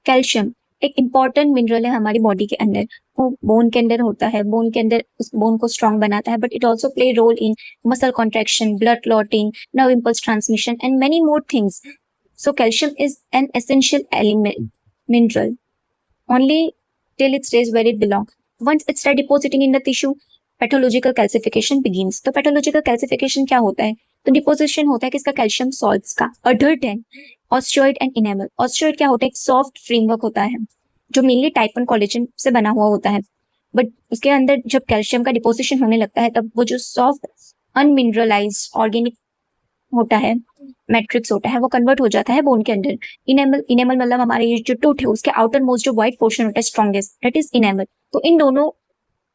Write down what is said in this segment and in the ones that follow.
Calcium एक important mineral है हमारी बॉडी के अंदर। वो बोन के अंदर होता है, बोन के अंदर उस बोन को स्ट्रांग बनाता है, but it also play role in muscle contraction, blood clotting, nerve impulse transmission and many more things. So calcium is an essential element mineral only till it stays where it belongs. Once it starts depositing in the tissue, pathological calcification begins. तो pathological calcification क्या होता है? तो deposition होता है किसका? Calcium salts का. Other than osteoid and enamel. Osteoid क्या होता है? एक सॉफ्ट फ्रेमवर्क होता है जो मेनली टाइप 1 कोलेजन से बना हुआ होता है, बट उसके अंदर जब कैल्शियम का डिपोजिशन होने लगता है तब वो जो सॉफ्ट अनमिनरलाइज्ड ऑर्गेनिक होता है, मैट्रिक्स होता है, वो कन्वर्ट हो जाता है बोन के अंदर. इनेमल, इनेमल मतलब हमारे ये जो टूथ है उसके आउटर मोस्ट जो व्हाइट पोर्शन होता है स्ट्रॉन्गेस्ट, दैट इज इनेमल. तो इन दोनों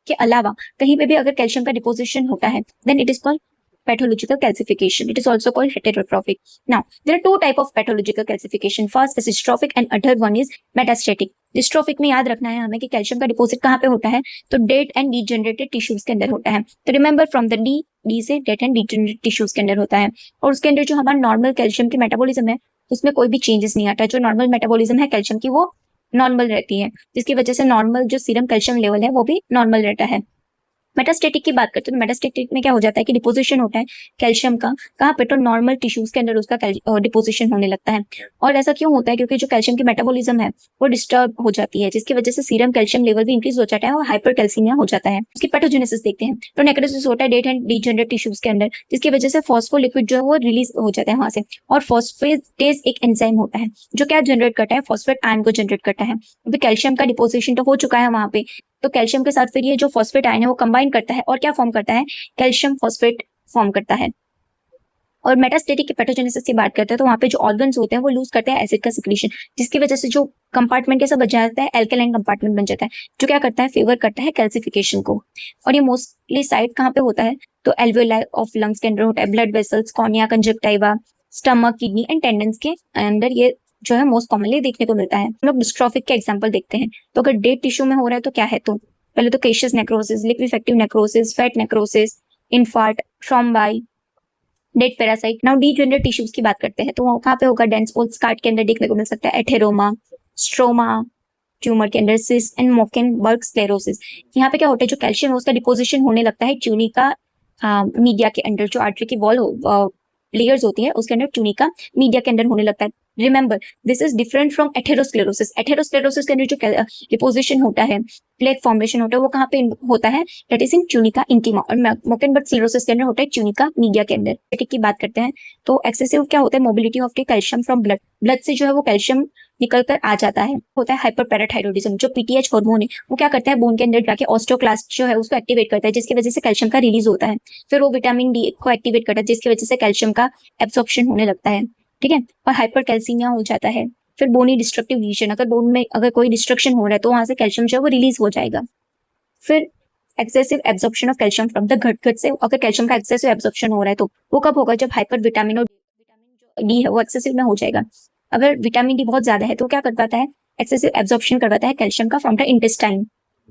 के अलावा कहीं पे भी अगर कैल्शियम का डिपोजिशन होता है then it is called pathological calcification. It is also called heterotrophic. Now, there are two type of pathological calcification. First is dystrophic and other one is metastatic. Dystrophic में याद रखना है हमें कि कैल्शियम का डिपोजिट कहाँ पे होता है? तो डेड एंड डीजनरेटेड टिश्यूज के अंदर होता है. तो रिमेंबर फ्रॉम द डी से डेड एंड डीजनरेटेड टिश्यूज के अंदर होता है. और उसके अंदर जो हमारा नॉर्मल कैल्शियम की मेटाबॉलिज्म है उसमें कोई भी चेंजेस नहीं आता. जो नॉर्मल मेटाबॉलिज्म है कैल्शियम की वो नॉर्मल रहती है, जिसकी वजह से नॉर्मल जो सीरम कैल्शियम लेवल है वो भी नॉर्मल रहता है. मेटास्टेटिक की बात करते हैं तो मेटास्टेटिक में क्या हो जाता है कि डिपोजिशन होता है कैल्शियम का कहाँ पे? तो नॉर्मल टिश्यूज के अंदर उसका डिपोजिशन होने लगता है. और ऐसा क्यों होता है? क्योंकि जो कैल्शियम की मेटाबॉलिज्म है वो डिस्टर्ब हो जाती है, जिसकी वजह से सीरम कैल्शियम लेवल भी इंक्रीज हो जाता है और हाइपरकैल्सीमिया हो जाता है. उसकी पैथोजेनेसिस देखते हैं तो नेक्रोसिस होता है डेड एंड डीजनरेट टिश्यूज के अंदर, जिसकी वजह से फॉस्फोलिपिड जो है वो रिलीज हो जाता है वहां से. और फॉस्फेटेज एक एंजाइम होता है जो क्या जनरेट करता है? फॉस्फेट आयन को जनरेट करता है. अभी कैल्शियम का डिपोजिशन तो हो चुका है वहां पे, तो कैल्शियम के साथ फिर ये जो फॉस्फेट आयन है वो कंबाइन करता है और क्या फॉर्म करता है? कैल्शियम फॉस्फेट फॉर्म करता है. और मेटास्टेटिक की पैथोजेनेसिस की बात करते हैं तो वहाँ पे जो ऑर्गन्स होते हैं वो लूज करते हैं एसिड का सिक्रीशन, जिसकी वजह से जो कंपार्टमेंट कैसा बन जाता है? एल्कलाइन कंपार्टमेंट बन जाता है, जो क्या करता है? फेवर करता है कैल्सिफिकेशन को. और ये मोस्टली साइट कहाँ पे होता है? तो एल्वेलाई ऑफ लंग्स के अंदर होता है. Blood vessels, cornea, conjunctiva, stomach, kidney and tendons के अंदर ये जो है मोस्ट कॉमनली देखने को मिलता है. हम लोग डिस्ट्रॉफिक के एग्जाम्पल देखते हैं. तो अगर डेड टिश्यू में हो रहा है तो क्या है? तो पहले तो caseous necrosis, liquefactive necrosis, fat necrosis, infarct, thrombi, dead parasite. Now degenerate tissues की बात करते हैं तो वो कहाँ पे होगा? डेंस ओल्स कार्ड के अंदर देखने को मिल सकता है. एथेरोमा, स्ट्रोमा ट्यूमर के अंदर, सिस्ट एंड मोकेनबर्ग स्क्लेरोसिस. यहाँ पे क्या होता है? जो कैल्शियम है उसका डिपोजिशन होने लगता है ट्यूनिका मीडिया के अंदर. जो आर्टरी की वॉल लेयर्स होती है उसके अंदर ट्यूनिका मीडिया के अंदर होने लगता है. Remember this is different from atherosclerosis. Atherosclerosis के अंदर जो डिपोजिशन होता है, प्लेक फॉर्मेशन होता है, वो कहाँ पे होता है? That is in tunica intima. और मोकेनबर्ग स्क्लेरोसिस के अंदर होता है ट्यूनिका मीडिया के अंदर. की बात करते हैं तो एक्सेसिव क्या होता है? Mobility of the calcium from blood. Blood से जो है वो कैल्शियम निकल कर आ जाता है. होता है हाइपरपैराथायरॉइडिज्म. जो पीटीएच हार्मोन है वो क्या करता है? बोन के अंदर जाके ऑस्टियोक्लास्ट जो है उसको एक्टिवेट करता है, जिसकी वजह से कैल्शियम का रिलीज होता है. फिर वो विटामिन डी को एक्टिवेट करता है, जिसकी वजह से कैल्शियम का एब्सॉर्प्शन होने लगता है. ठीक है. और हाइपरकैल्सीमिया हो जाता है. फिर बोनी डिस्ट्रक्टिव लीजन, अगर बोन में अगर कोई डिस्ट्रक्शन हो रहा है तो वहां से कैल्शियम जो है वो रिलीज हो जाएगा. फिर excessive absorption of calcium from the gut से अगर कैल्शियम का एक्सेसिव एब्जॉर्प्शन हो रहा है तो वो कब होगा? जब हाइपर विटामिन और विटामिन जो डी है वो एक्सेसिव में हो जाएगा. अगर विटामिन डी बहुत ज्यादा है तो क्या कर पाता है? एक्सेसिव एब्जॉर्प्शन करवाता है कैल्शियम का from the intestine.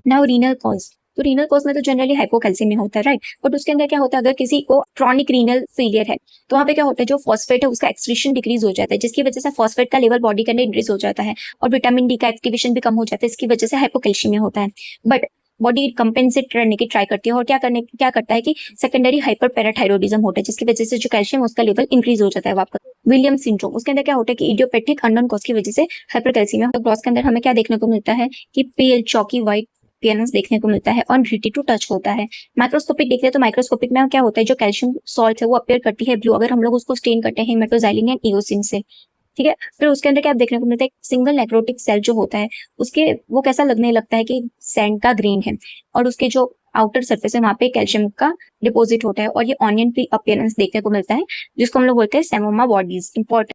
Now renal cause. तो रीनल कॉज में तो जनरली हाइपोकैल्सीमिया होता है, राइट. बट उसके अंदर क्या होता है? अगर किसी को क्रॉनिक रीनल फेलियर है तो वहाँ पे क्या होता है? जो फॉस्फेट है उसका एक्सक्रीशन डिक्रीज हो जाता है, जिसकी वजह से फॉस्फेट का लेवल बॉडी के अंदर इंक्रीज हो जाता है और विटामिन डी का एक्टिवेशन भी कम हो जाता है, इसकी वजह से हाइपोकैल्सीमिया होता है. बट बॉडी कंपेंसेट करने की ट्राई करती है और क्या करता है कि सेकेंडरी हाइपरपैराथायरॉइडिज्म होता है, जिसकी वजह से जो कैल्शियम उसका लेवल इंक्रीज हो जाता है वापस. Williams syndrome. उसके अंदर क्या होता है कि इडियोपैथिक अननोन कॉज की वजह से हाइपरकैल्सीमिया. ग्लॉस के अंदर हमें क्या देखने को मिलता है कि पेल चॉकी व्हाइट अपीयरेंस देखने को मिलता है और रिटी टू टच होता है. माइक्रोस्कोपिक देखते हैं तो माइक्रोस्कोपिक में क्या होता है? जो कैल्शियम सॉल्ट है वो अपीयर करती है ब्लू, अगर हम लोग उसको स्टेन करते हैं हेमेटोजाइलिन एंड इओसिन से. ठीक है. फिर उसके अंदर क्या देखने को मिलता है? सिंगल नेक्रोटिक सेल जो होता है उसके वो कैसा लगने लगता है कि सैंड का ग्रीन है और उसके जो आउटर सरफेस है वहां पे कैल्शियम का डिपॉजिट होता है और ये ऑनियन की अपीयरेंस देखने को मिलता है, जिसको हम लोग बोलते हैं सेमोमा बॉडीज. इंपॉर्टेंट